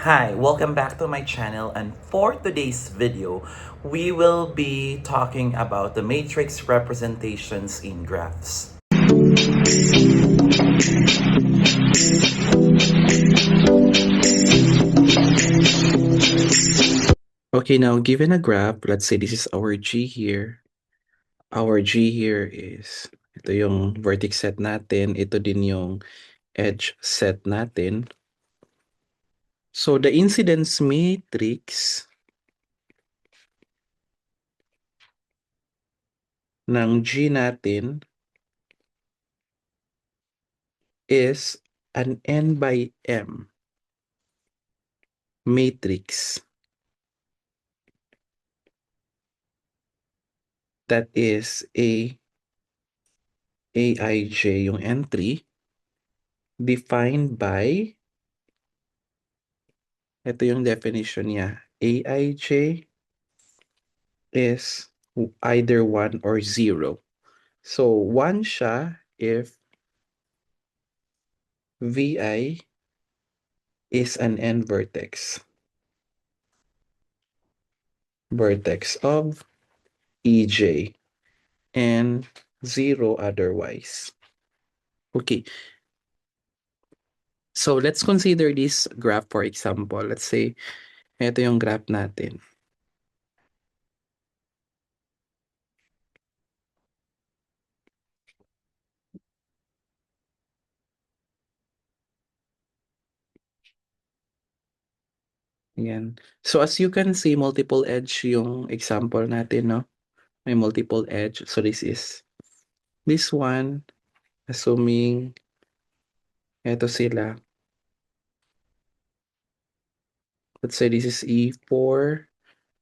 Hi, welcome back to my channel, and for today's video, we will be talking about the matrix representations in graphs. Okay, now given a graph, let's say this is our G here. Our G here is, ito yung vertex set natin, ito din yung edge set natin. So the incidence matrix ng G natin is an N by M matrix that is Aij yung entry defined by, ito yung definition niya, Aij is either 1 or 0. So 1 siya if Vi is an N vertex of Ej and 0 otherwise. Okay. So let's consider this graph for example. Let's say ito yung graph natin. Ayan. So as you can see, multiple edge yung example natin, no? May multiple edge. So this one, assuming ito sila. Let's say this is E4,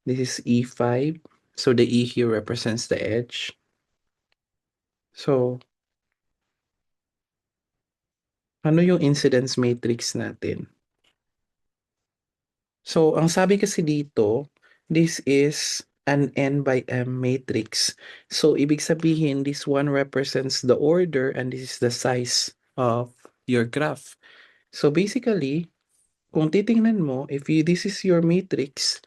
this is E5. So the E here represents the edge. So, ano yung incidence matrix natin? So, ang sabi kasi dito, this is an N by M matrix. So, ibig sabihin, this one represents the order and this is the size of your graph. So, basically, kung titingnan mo, this is your matrix,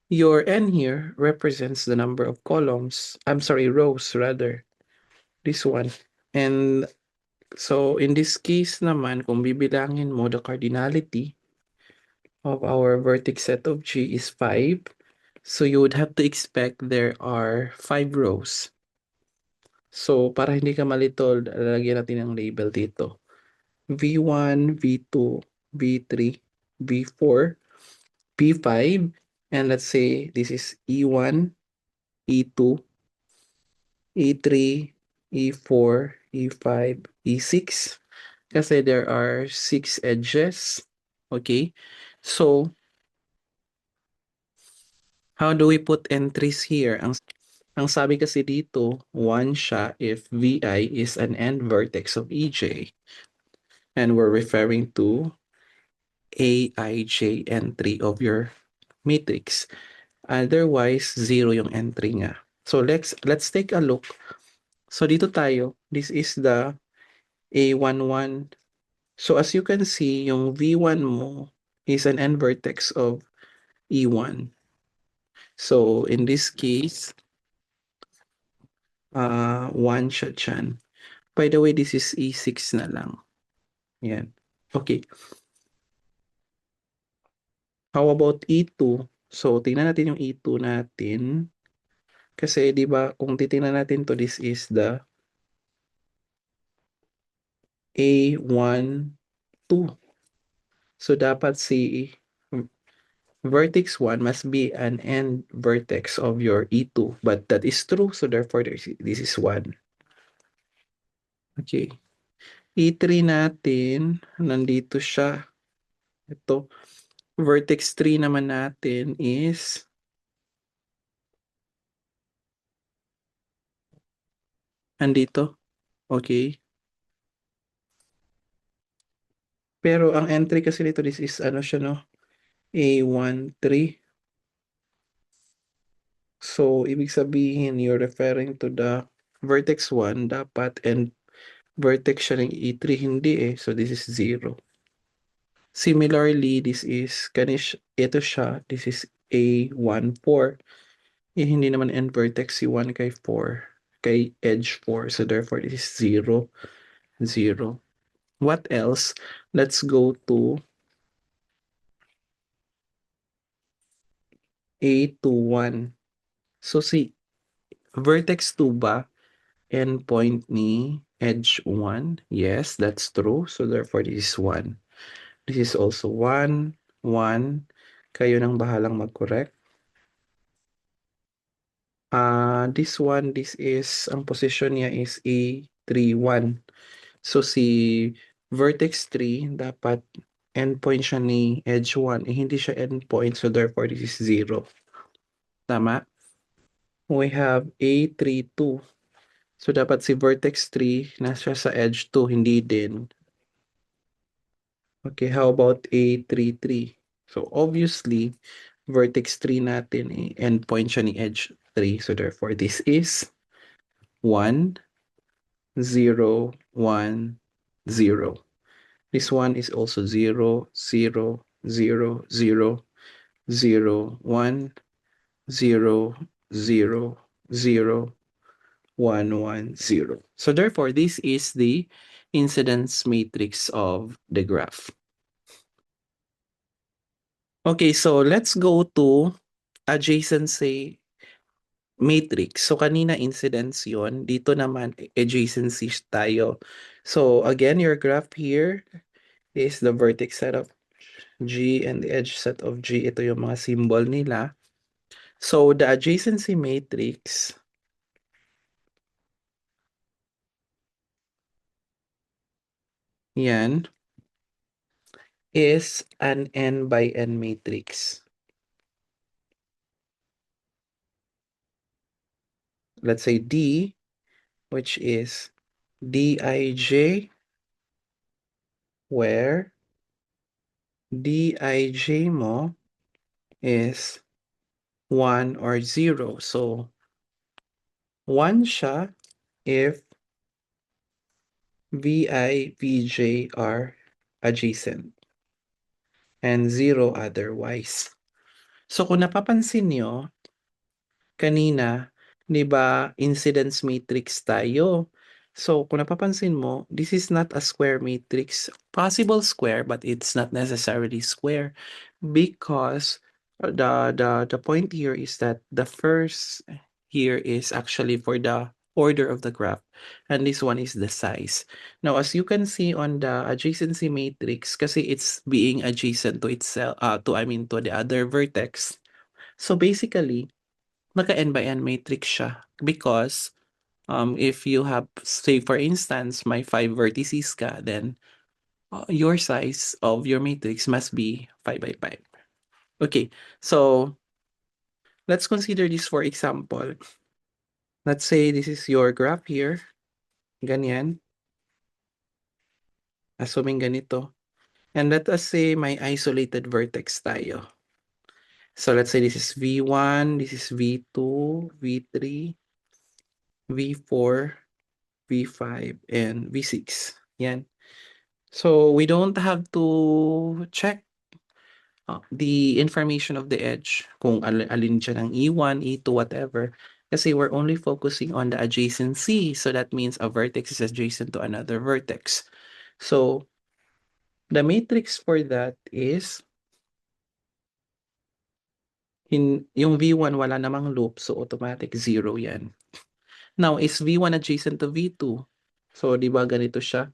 your N here represents the number of columns. I'm sorry, rows rather. This one. And so, in this case naman, kung bibilangin mo, the cardinality of our vertex set of G is 5. So you would have to expect there are 5 rows. So para hindi ka malito, lalagyan natin ng label dito. V1, V2, V3, V4, P5, and let's say this is E1, E2, E3, E4, E5, E6. Kasi there are 6 edges. Okay? So, how do we put entries here? Ang sabi kasi dito, 1 siya if Vi is an end vertex of Ej. And we're referring to Aij entry of your matrix. Otherwise, 0 yung entry niya. So let's take a look. So dito tayo, this is the A11. So as you can see, yung V1 mo is an end vertex of E1. So in this case, 1 siya dyan. By the way, this is E6 na lang. Yan. Okay. How about E2? So, tingnan natin yung E2 natin. Kasi, di ba, kung titingnan natin to, this is the A1, 2. So, dapat si vertex 1 must be an end vertex of your E2. But that is true. So, therefore, this is 1. Okay. E3 natin, nandito siya. Ito. Vertex 3 naman natin is andito. Okay. Pero ang entry kasi nito, this is ano siya, no? A13. So, ibig sabihin, you're referring to the vertex 1 dapat and vertex siya ng E3, hindi eh. So, this is 0. Similarly, this is ito siya, this is A1, 4. Eh, hindi naman end vertex si 1 kay 4, kay edge 4. So therefore, this is 0, 0. What else? Let's go to A21. So si vertex 2 ba endpoint ni edge 1? Yes, that's true. So therefore, this is 1. This is also 1, 1. Kayo nang bahalang mag-correct. This one, this is, ang position niya is A3, 1. So si vertex 3, dapat endpoint siya ni edge 1. Eh, hindi siya endpoint, so therefore this is 0. Tama? We have A3, 2. So dapat si vertex 3, nasa sa edge 2, hindi din. Okay, how about A3, 3? So obviously, vertex 3 natin, endpoint siya ni edge 3. So therefore, this is 1, 0, 1, 0. This one is also 0, 0, 0, 0, 0, 1, 0, 0, 0, 1, 1, 0. So therefore, this is the incidence matrix of the graph. Okay, so let's go to adjacency matrix. So kanina incidence yon, dito naman adjacency tayo. So again, your graph here is the vertex set of G and the edge set of G. Ito yung mga symbol nila. So the adjacency matrix, yan, is an n by n matrix. Let's say D, which is Dij, where Dij mo is 1 or 0. So 1 siya if Vi, Vj are adjacent and 0 otherwise. So kung napapansin nyo, kanina, 'di ba, incidence matrix tayo. So, kung napapansin mo, this is not a square matrix. Possible square, but it's not necessarily square because the point here is that the first here is actually for the order of the graph, and this one is the size. Now, as you can see on the adjacency matrix, kasi it's being adjacent to itself, to the other vertex. So basically, naka-n by n matrix siya because if you have, say for instance, may 5 vertices ka, then your size of your matrix must be 5 by 5. Okay, so let's consider this for example. Let's say this is your graph here. Ganyan. Assuming ganito. And let us say may isolated vertex tayo. So let's say this is V1, this is V2, V3, V4, V5, and V6. Yan. So we don't have to check the information of the edge, kung alin siya ng E1, E2, whatever. Kasi we're only focusing on the adjacency. So that means a vertex is adjacent to another vertex. So the matrix for that is, yung V1 wala namang loop, so automatic 0 yan. Now, is V1 adjacent to V2? So, di ba ganito siya?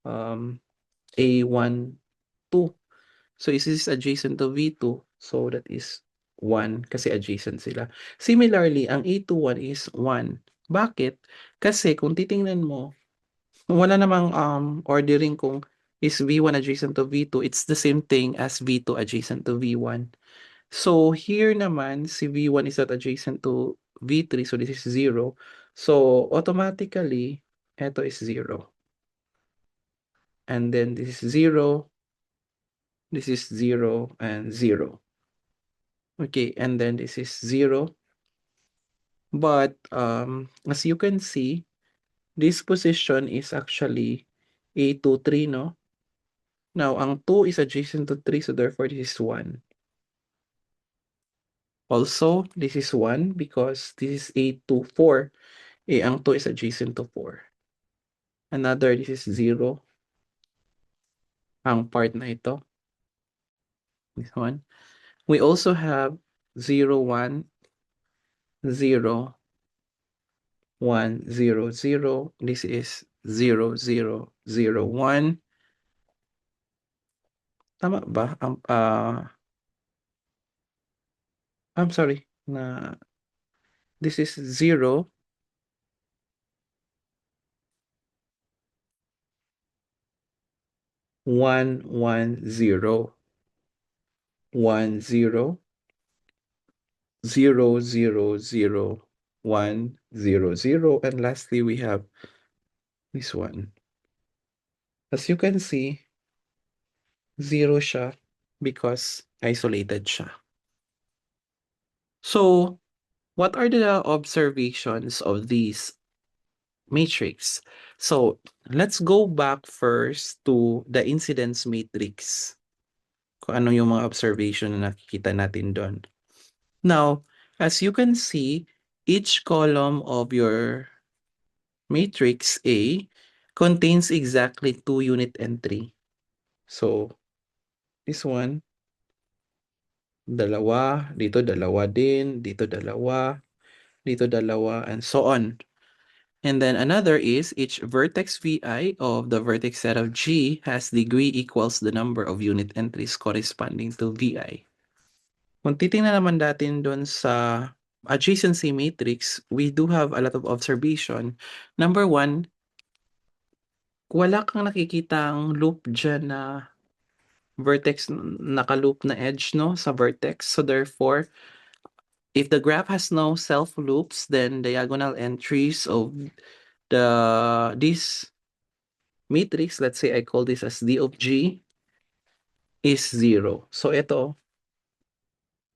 A1, 2. So, is this adjacent to V2? So, that is 1 kasi adjacent sila. Similarly, ang A21 is 1. Bakit? Kasi kung titingnan mo, wala namang ordering kung is V1 adjacent to V2. It's the same thing as V2 adjacent to V1. So, here naman, si V1 is not adjacent to V3. So, this is 0. So, automatically, ito is 0. And then this is 0. This is 0 and 0. Okay, and then this is 0. But as you can see, this position is actually A23, no? Now, ang 2 is adjacent to 3, so therefore this is 1. Also, this is 1 because this is 8 to 4. Ang 2 is adjacent to 4. Another, this is 0. Ang part na ito. This one. We also have 0, 1, 0, 1, 0, 0. This is 0, 0, 0, 1. Tama ba? I'm sorry. This is 0, 1, 1, 0, 1, 0, 0, 0, 0, 1, 0, 0. And lastly, we have this one. As you can see, 0 siya because isolated siya. So, what are the observations of these matrix? So, let's go back first to the incidence matrix. Kung ano yung mga observation na nakikita natin doon. Now, as you can see, each column of your matrix A contains exactly 2 unit entry. So, this one, dalawa, dito dalawa din, dito dalawa, and so on. And then another is each vertex VI of the vertex set of G has degree equals the number of unit entries corresponding to VI. Kung titingnan naman natin doon sa adjacency matrix, we do have a lot of observation. Number one, wala kang nakikitang loop dyan na vertex, naka-loop na edge, no, sa vertex. So therefore, if the graph has no self-loops, then diagonal entries of this matrix, let's say I call this as D of G, is 0. So ito,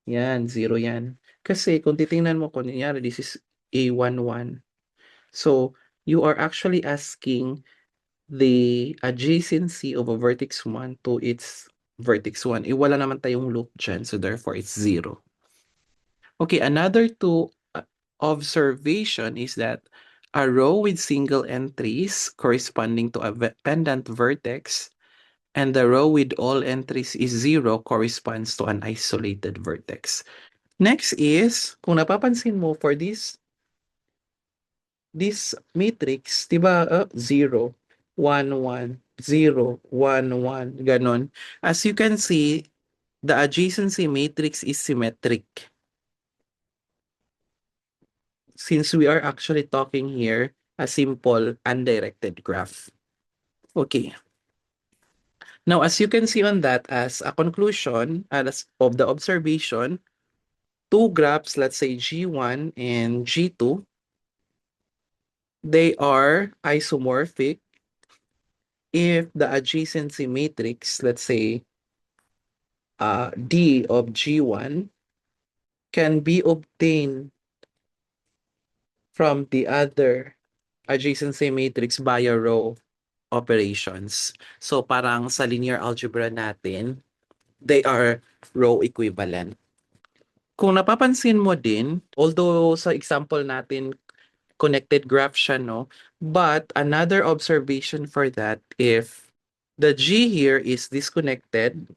yan, 0 yan. Kasi kung titingnan mo, kunyari, this is A11. So you are actually asking the adjacency of a vertex 1 to its vertex 1. Wala naman tayong loop dyan, so therefore it's 0. Okay, another two observation is that a row with single entries corresponding to a pendant vertex and the row with all entries is 0 corresponds to an isolated vertex. Next is, kung napapansin mo for this matrix, di ba, 0, 1, 1, 0, 1, 1, ganon. As you can see, the adjacency matrix is symmetric. Since we are actually talking here a simple undirected graph. Okay. Now, as you can see on that, as a conclusion of the observation, two graphs, let's say G1 and G2, they are isomorphic if the adjacency matrix, let's say D of G1, can be obtained from the other adjacency matrix via row operations. So parang sa linear algebra natin, they are row equivalent. Kung napapansin mo din, although sa example natin, connected graph siya, no? But another observation for that, if the G here is disconnected,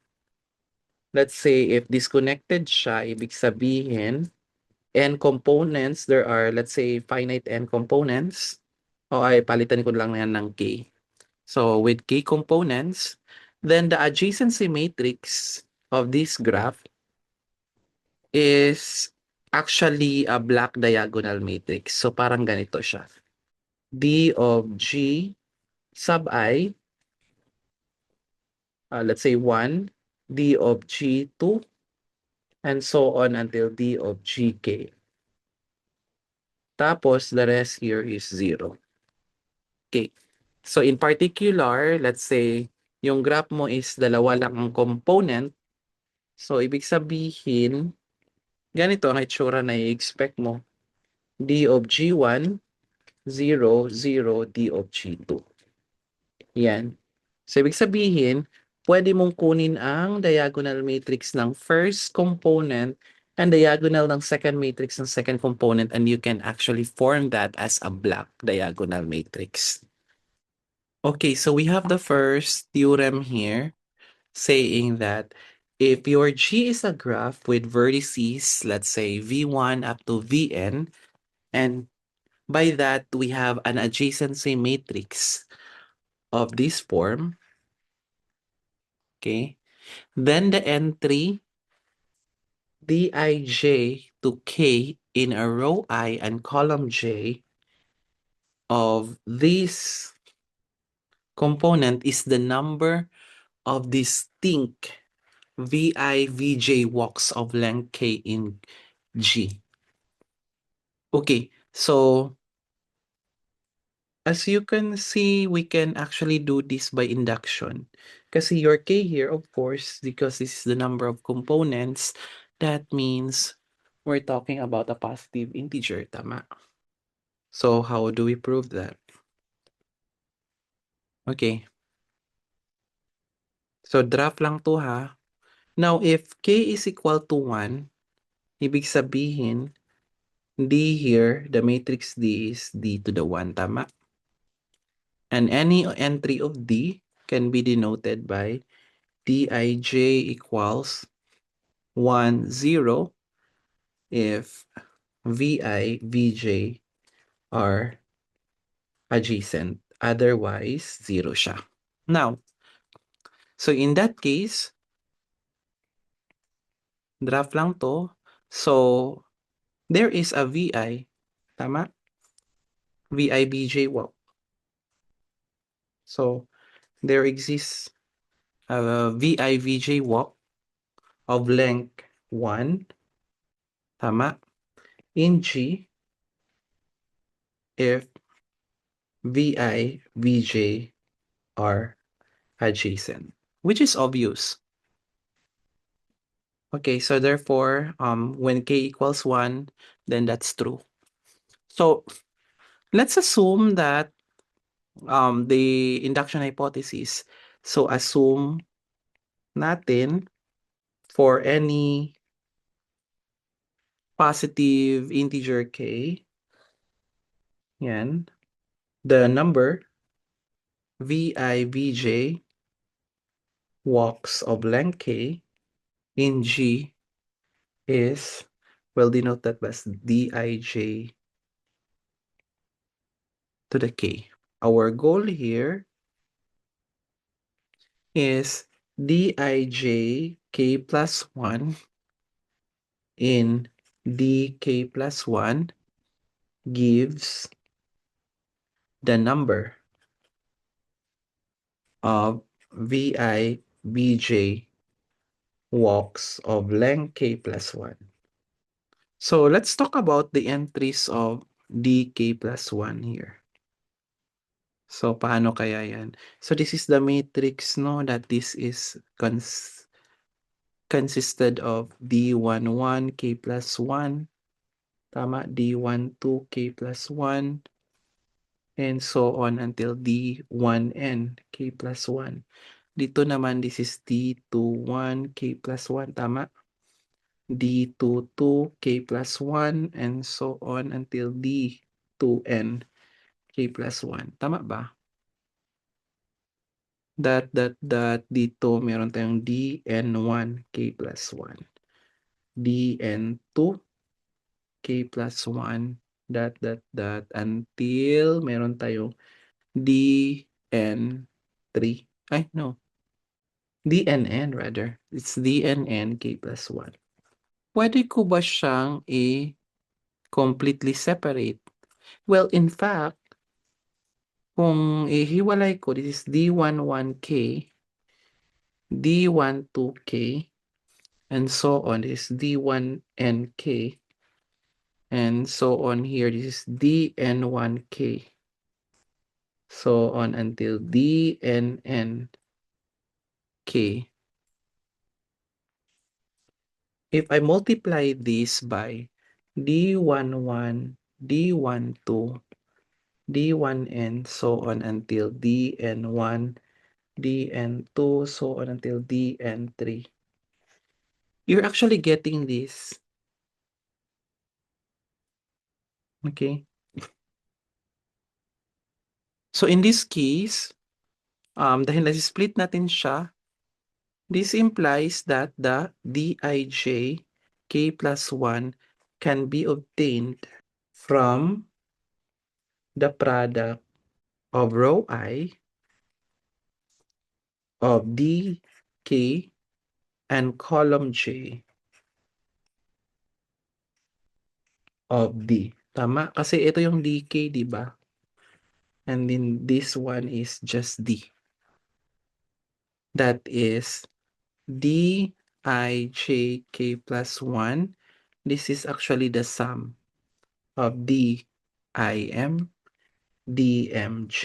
let's say if disconnected siya, ibig sabihin, n components, there are, let's say, finite n components, o ay palitan ko lang yan ng k. So with k components, then the adjacency matrix of this graph is actually a black diagonal matrix. So parang ganito siya. D of G sub I, let's say 1, D of G2, and so on until D of GK. Tapos the rest here is 0. Okay. So in particular, let's say yung graph mo is dalawa lang ang component. So ibig sabihin, ganito ang itsura na i-expect mo. D of G1, 0, 0, D of G2. Yan. So ibig sabihin, pwede mong kunin ang diagonal matrix ng first component and diagonal ng second matrix ng second component, and you can actually form that as a block diagonal matrix. Okay, so we have the first theorem here saying that if your G is a graph with vertices, let's say V1 up to Vn, and by that we have an adjacency matrix of this form, okay, then the entry Dij to k in a row I and column j of this component is the number of distinct Vi, Vj walks of length k in G. Okay, so as you can see, we can actually do this by induction. Kasi your k here, of course, because this is the number of components, that means we're talking about a positive integer, tama? So how do we prove that? Okay. So draft lang to ha. Now, if k is equal to 1, ibig sabihin, D here, the matrix D is D to the 1, tama? And any entry of D can be denoted by Dij equals 1, 0 if Vi, Vj are adjacent. Otherwise, 0 siya. Now, so in that case, draft lang to. So, there is a Vi, tama? Vi, Vj walk. So, there exists a Vi, Vj walk of length 1, tama? In G, if Vi, Vj are adjacent, which is obvious. Okay, so therefore, when k equals 1, then that's true. So let's assume that the induction hypothesis. So assume natin for any positive integer k, yan, the number Vi, Vj walks of length k in G is, we'll denote that as Dij to the k. Our goal here is Dij k plus 1 in dk plus 1 gives the number of Vi, Vj walks of length k plus 1. So let's talk about the entries of dk plus 1 here. So paano kaya yan? So this is the matrix, no, that this is consisted of D11 k plus 1, tama, D12 k plus 1, and so on until D1n k plus 1. Dito naman, this is D21 k plus 1, tama? D22 k plus 1, and so on until D2n k plus 1. Tama ba? Dito meron tayong dn1 k plus 1, dn2 k plus 1, until meron tayong dn3, ay no, dnn rather, it's dnn k plus 1. Pwede ko ba siyang completely separate? Well, in fact, kung ihiwalay ko, this is d11k, d12k, and so on. This is d1nk, and so on here. This is dn1k, so on until dnn k. If I multiply this by d11, d12, d1n, so on until dn1, dn2, so on until dn3. You're actually getting this. Okay. So in this case, dahil nasi-split natin siya, this implies that the dij k plus 1 can be obtained from the product of row I of d, k, and column j of d. Tama? Kasi ito yung dk, di ba? And then this one is just d. That is dijk k plus 1. This is actually the sum of dim, dmj.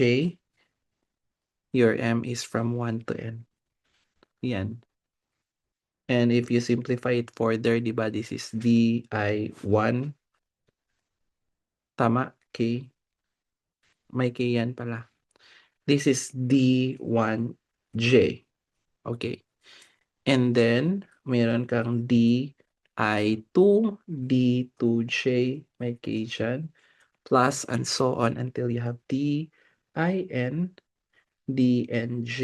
Your m is from 1 to n. Yan. And if you simplify it further, di ba, this is di1. Tama? K. May k yan pala. This is d1j. Okay. And then, meron kang di2, d2j, may k dyan, plus and so on until you have din, dnj,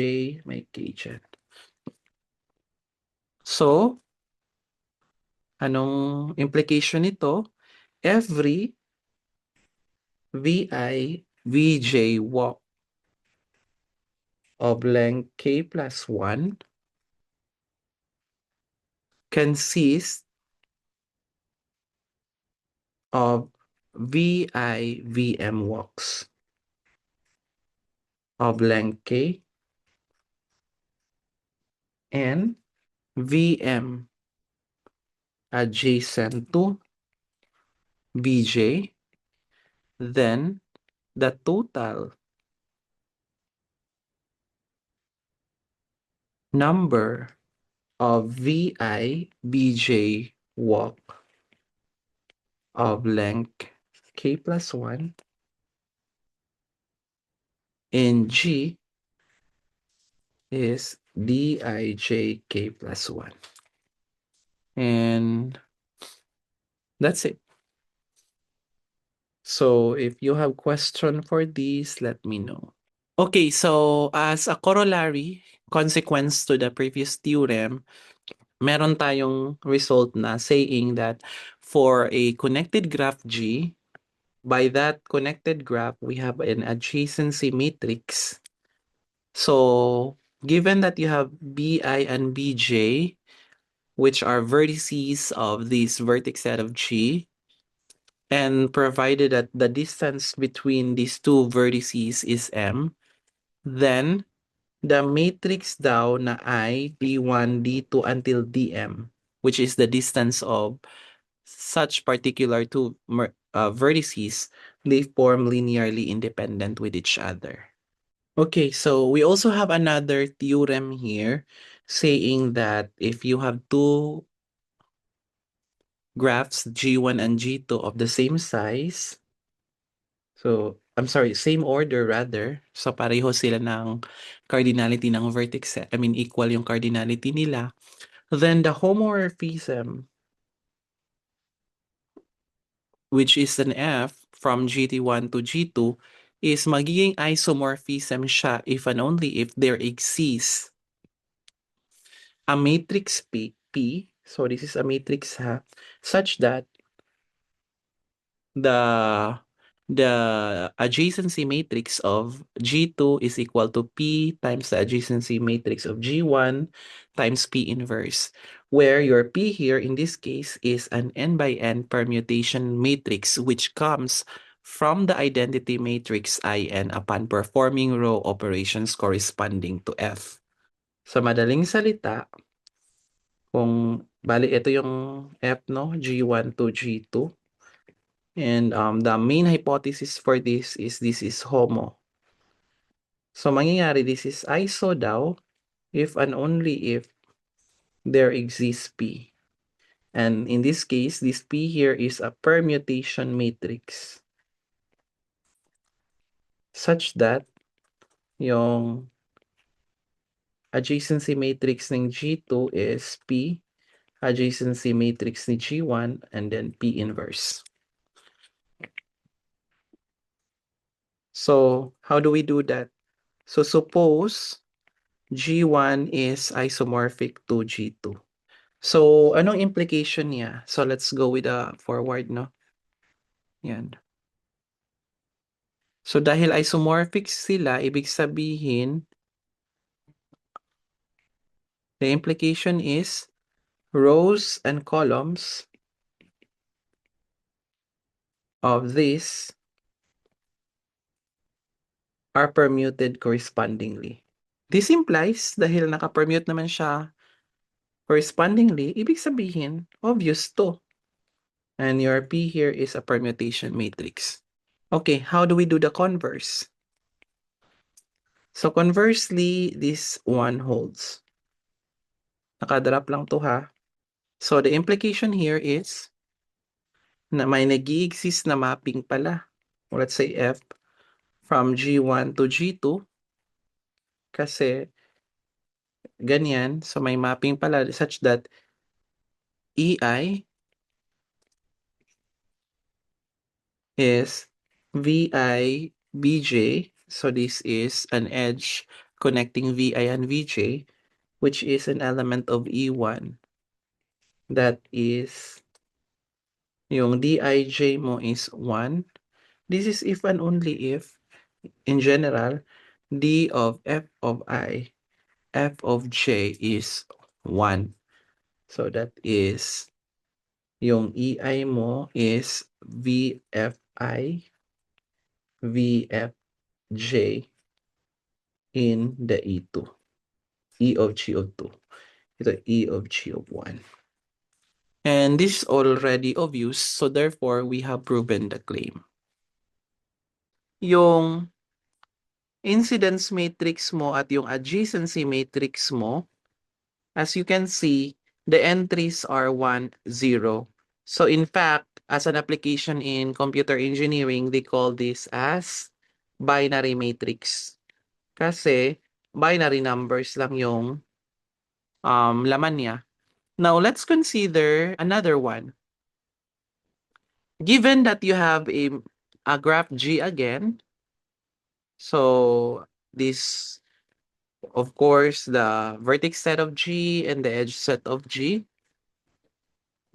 may k dyan. So, anong implication nito? Every vi, vj walk of length k plus 1 consists of vi, vm walks of length k and vm adjacent to vj, then the total number of vi, bj walk of length k plus 1 in G is dij k plus 1. And that's it. So if you have question for this, let me know. Okay, so as a corollary, consequence to the previous theorem, meron tayong result na saying that for a connected graph G, by that connected graph, we have an adjacency matrix. So given that you have bi and bj, which are vertices of this vertex set of G, and provided that the distance between these two vertices is m, then the matrix daw na I, D1, D2 until Dm, which is the distance of such particular two vertices, they form linearly independent with each other. Okay, so we also have another theorem here saying that if you have two graphs G1 and G2 of the same size, so I'm sorry, same order rather, so pareho sila ng cardinality ng vertex set, I mean equal yung cardinality nila, then the homomorphism, which is an F from GT1 to G2, is magiging isomorphism siya if and only if there exists a matrix P, so this is a matrix ha, such that the adjacency matrix of G2 is equal to P times the adjacency matrix of G1 times P inverse, where your P here in this case is an n by n permutation matrix which comes from the identity matrix In upon performing row operations corresponding to F. Sa madaling salita, kung bali ito yung F, no, G1 to G2. And the main hypothesis for this is homo. So mangyayari, this is iso daw if and only if there exists P. And in this case, this P here is a permutation matrix such that yung adjacency matrix ng G2 is P, adjacency matrix ni G1, and then P inverse. So, how do we do that? So, suppose G1 is isomorphic to G2. So, anong implication niya? So, let's go with the forward, no? Yan. So, dahil isomorphic sila, ibig sabihin, the implication is rows and columns of this are permuted correspondingly. This implies, dahil naka-permute naman siya correspondingly, ibig sabihin, obvious to. And your P here is a permutation matrix. Okay, how do we do the converse? So conversely, this one holds. Nakadrop lang to ha. So the implication here is na may nag-i-exist na mapping pala. Let's say F from G1 to G2 kasi ganyan. So may mapping pala such that EI is VI BJ. So this is an edge connecting VI and VJ, which is an element of E1. That is, yung Dij mo is 1. This is if and only if, in general, D of F of I, F of J is 1. So that is, yung EI mo is VFI, VFJ in the E2. E of G of 2. Ito E of G of 1. And this is already obvious, so therefore, we have proven the claim. Yung incidence matrix mo at yung adjacency matrix mo, as you can see, the entries are 1, 0. So in fact, as an application in computer engineering, they call this as binary matrix. Kasi binary numbers lang yung laman niya. Now, let's consider another one. Given that you have a graph G again, so this, of course, the vertex set of G and the edge set of G,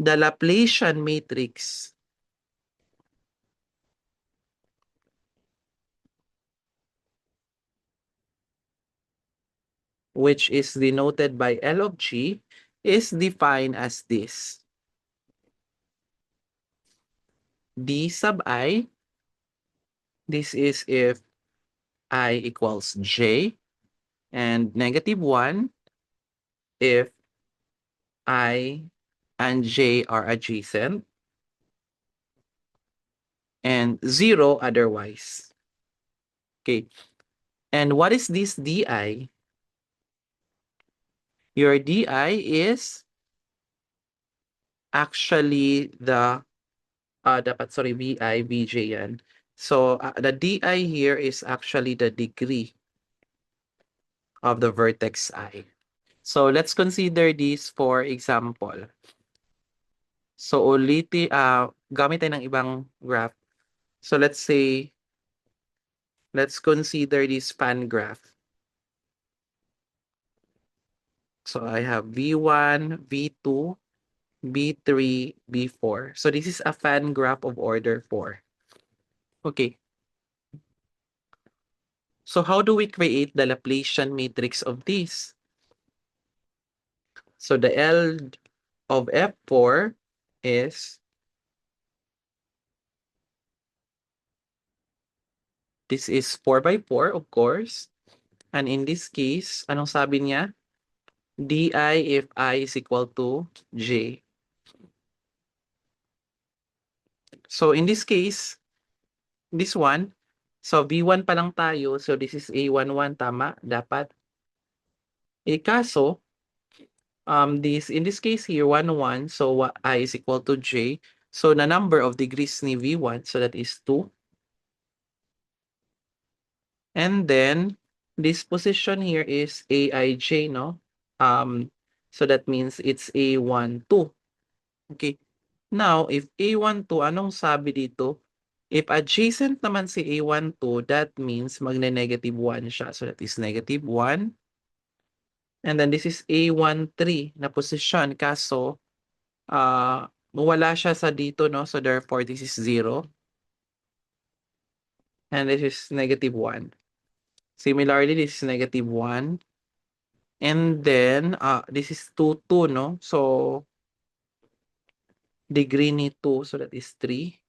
the Laplacian matrix which is denoted by L of G is defined as this. D sub I, this is if I equals J, and -1 if I and J are adjacent, and 0 otherwise. Okay. And what is this DI? Your DI is actually the VI, VJ yan. So the DI here is actually the degree of the vertex I. So let's consider this for example. So gamit tayo ng ibang graph. So let's say, let's consider this span graph. So I have V1, V2, B3, B4. So this is a fan graph of order 4. Okay. So how do we create the Laplacian matrix of this? So the L of F4 is, this is 4 by 4, of course. And in this case, anong sabi niya? Di if I is equal to J. So in this case, this one, so V1 pa lang tayo. So this is A11, tama? Dapat. Kaso, in this case here, 1, 1, so I is equal to J. So the number of degrees ni V1, so that is 2. And then, this position here is Aij, no? So that means it's A12. Okay. Now, if A12, anong sabi dito? If adjacent naman si A12, that means magne-negative 1 siya. So that is negative 1. And then this is A13 na position. Kaso, wala siya sa dito, no? So therefore, this is 0. And this is negative 1. Similarly, this is negative 1. And then, this is 2, 2, no? So, degree ni 2, so that is 3.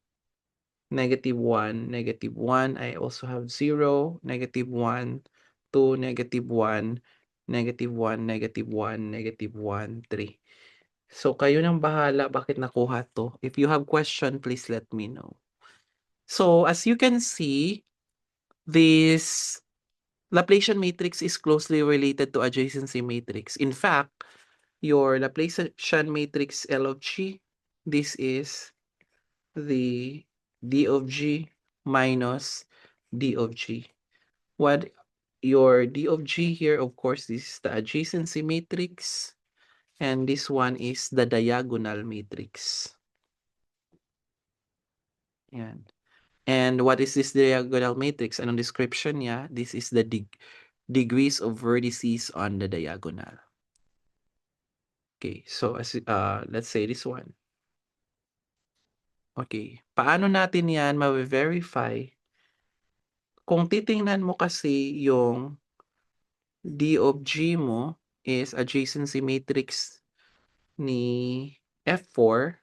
Negative 1, negative 1. I also have 0, negative 1, 2, negative 1, negative 1, negative 1, negative 1, 3. So, kayo nang bahala bakit nakuha to. If you have question, please let me know. So, as you can see, this Laplacian matrix is closely related to adjacency matrix. In fact, your Laplacian matrix L of G, this is the D of G minus D of G. What your D of G here, of course, this is the adjacency matrix, and this one is the diagonal matrix. Yan. And what is this diagonal matrix? Anong description niya? This is the degrees of vertices on the diagonal. Okay, so as let's say this one. Okay, paano natin yan ma-verify? Kung titingnan mo kasi yung D of G mo is adjacency matrix ni F4,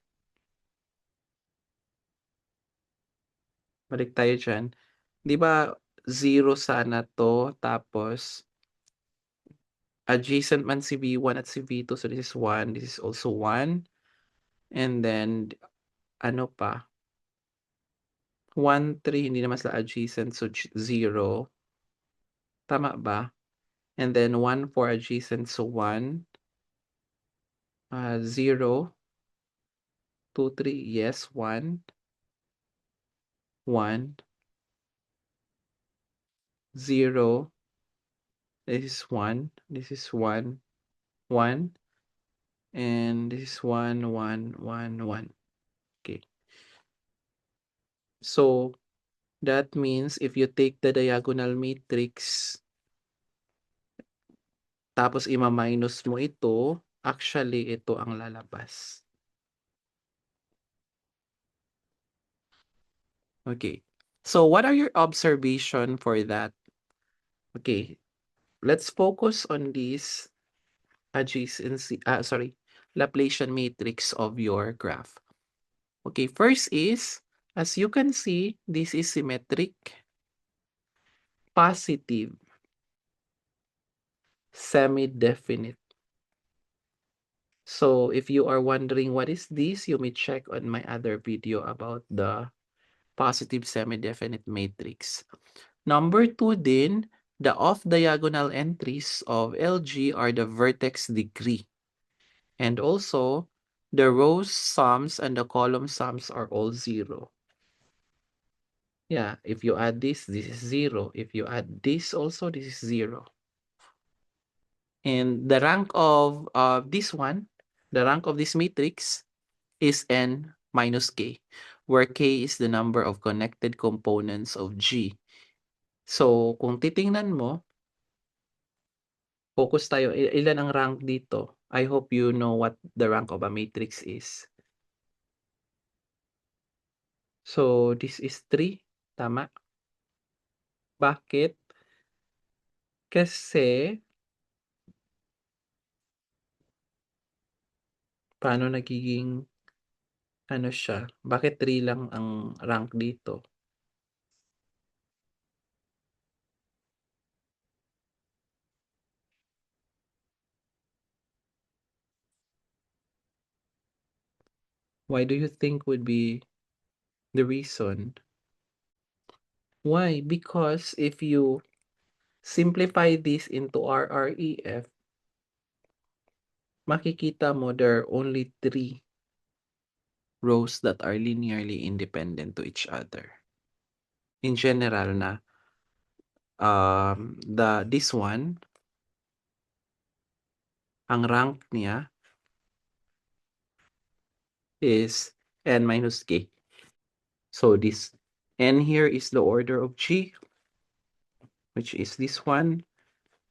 balik tayo dyan. Di ba 0 sana to, tapos adjacent man si V1 at si V2, so this is 1, this is also 1. And then, ano pa? 1, 3, hindi naman sila adjacent, so 0. Tama ba? And then 1, 4 adjacent, so 1. 0, 2, 3, yes, 1. 1, 0. This is 1. This is 1, 1. And this is 1, 1, 1, 1. Okay. So, that means if you take the diagonal matrix, tapos ima-minus mo ito, actually, ito ang lalabas. Okay. So, what are your observation for that? Okay. Let's focus on this adjacency, Laplacian matrix of your graph. Okay, first is, as you can see, this is symmetric, positive, semi-definite. So if you are wondering what is this, you may check on my other video about the positive semi-definite matrix. Number 2 din, the off-diagonal entries of LG are the vertex degree. And also, the row sums and the column sums are all 0. Yeah, if you add this is 0. If you add this also, this is 0. And the rank of this one, the rank of this matrix is n minus k, where k is the number of connected components of G. So, kung titingnan mo, focus tayo, ilan ang rank dito? I hope you know what the rank of a matrix is. So, this is 3, tama? Bakit? Kasi, paano nagiging, ano siya, bakit 3 lang ang rank dito? Why do you think would be the reason? Why? Because if you simplify this into RREF, makikita mo there are only 3 rows that are linearly independent to each other. In general na, this one, ang rank niya is n minus k. So this n here is the order of G, which is this one,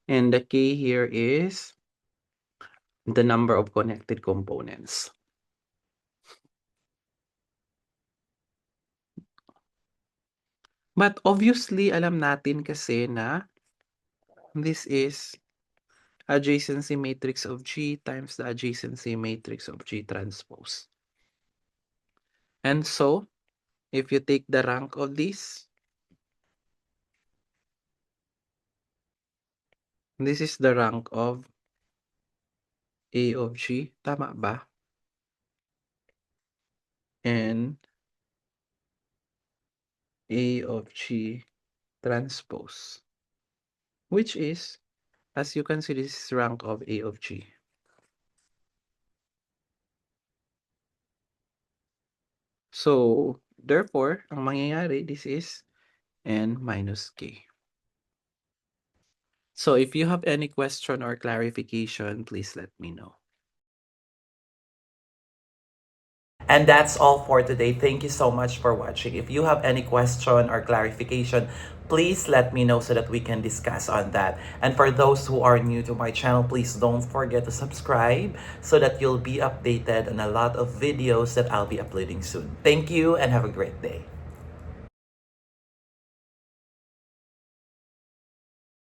and the k here is the number of connected components. But obviously, alam natin kasi na this is adjacency matrix of G times the adjacency matrix of G transpose. And so, if you take the rank of this is the rank of A of G. Tama ba? And A of G transpose. Which is, as you can see, this is rank of A of G. So, therefore, ang mangyayari, this is n minus k. So, if you have any question or clarification, please let me know. And that's all for today. Thank you so much for watching. If you have any question or clarification, please let me know so that we can discuss on that. And for those who are new to my channel, please don't forget to subscribe so that you'll be updated on a lot of videos that I'll be uploading soon. Thank you and have a great day.